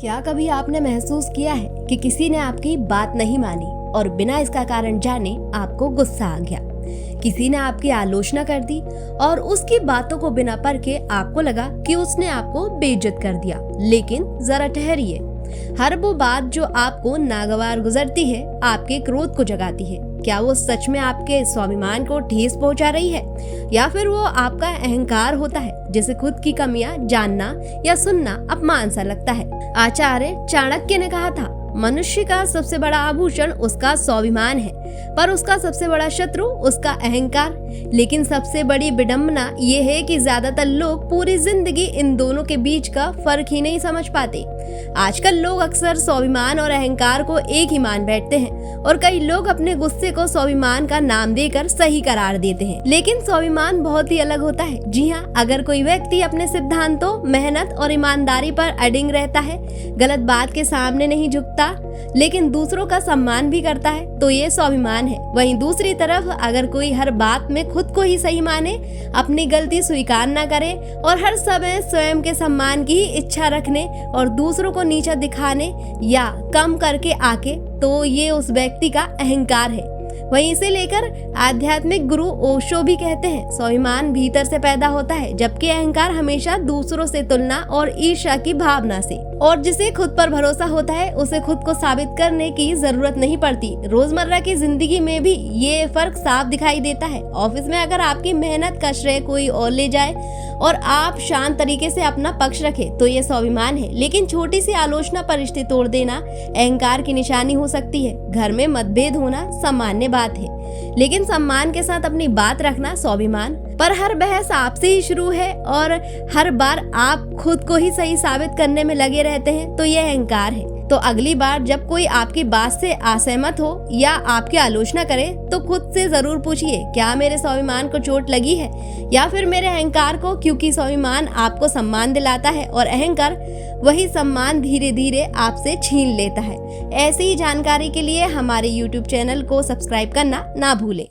क्या कभी आपने महसूस किया है कि किसी ने आपकी बात नहीं मानी और बिना इसका कारण जाने आपको गुस्सा आ गया? किसी ने आपकी आलोचना कर दी और उसकी बातों को बिना परखे आपको लगा कि उसने आपको बेइज्जत कर दिया। लेकिन जरा ठहरिए, हर वो बात जो आपको नागवार गुजरती है आपके क्रोध को जगाती है। क्या वो सच में आपके स्वाभिमान को ठेस पहुंचा रही है या फिर वो आपका अहंकार होता है जिसे खुद की कमियां जानना या सुनना अपमान सा लगता है? आचार्य चाणक्य ने कहा था, मनुष्य का सबसे बड़ा आभूषण उसका स्वाभिमान है, पर उसका सबसे बड़ा शत्रु उसका अहंकार। लेकिन सबसे बड़ी विडंबना ये है कि ज्यादातर लोग पूरी जिंदगी इन दोनों के बीच का फर्क ही नहीं समझ पाते। आजकल लोग अक्सर स्वाभिमान और अहंकार को एक ही मान बैठते हैं और कई लोग अपने गुस्से को स्वाभिमान का नाम देकर सही करार देते हैं। लेकिन स्वाभिमान बहुत ही अलग होता है। जी हाँ, अगर कोई व्यक्ति अपने सिद्धांतों, मेहनत और ईमानदारी पर अडिग रहता है, गलत बात के सामने नहीं झुकता, लेकिन दूसरों का सम्मान भी करता है, तो ये स्वाभिमान है। वहीं दूसरी तरफ अगर कोई हर बात में खुद को ही सही माने, अपनी गलती स्वीकार न करे और हर समय स्वयं के सम्मान की ही इच्छा रखने और दूसरों को नीचा दिखाने या कम करके आके, तो ये उस व्यक्ति का अहंकार है। वहीं इसे लेकर आध्यात्मिक गुरु ओशो भी कहते हैं, स्वाभिमान भीतर से पैदा होता है, जबकि अहंकार हमेशा दूसरों से तुलना और ईर्ष्या की भावना से। और जिसे खुद पर भरोसा होता है उसे खुद को साबित करने की जरूरत नहीं पड़ती। रोजमर्रा की जिंदगी में भी ये फर्क साफ दिखाई देता है। ऑफिस में अगर आपकी मेहनत का श्रेय कोई और ले जाए और आप शांत तरीके से अपना पक्ष रखे तो ये स्वाभिमान है। लेकिन छोटी सी आलोचना पर रिश्ते तोड़ देना अहंकार की निशानी हो सकती है। घर में मतभेद होना सामान्य बात है, लेकिन सम्मान के साथ अपनी बात रखना स्वाभिमान। पर हर बहस आपसे ही शुरू है और हर बार आप खुद को ही सही साबित करने में लगे रहते हैं, तो यह अहंकार है। तो अगली बार जब कोई आपकी बात से असहमत हो या आपकी आलोचना करे तो खुद से जरूर पूछिए, क्या मेरे स्वाभिमान को चोट लगी है या फिर मेरे अहंकार को? क्योंकि स्वाभिमान आपको सम्मान दिलाता है और अहंकार वही सम्मान धीरे धीरे आपसे छीन लेता है। ऐसी ही जानकारी के लिए हमारे YouTube चैनल को सब्सक्राइब करना ना भूलें।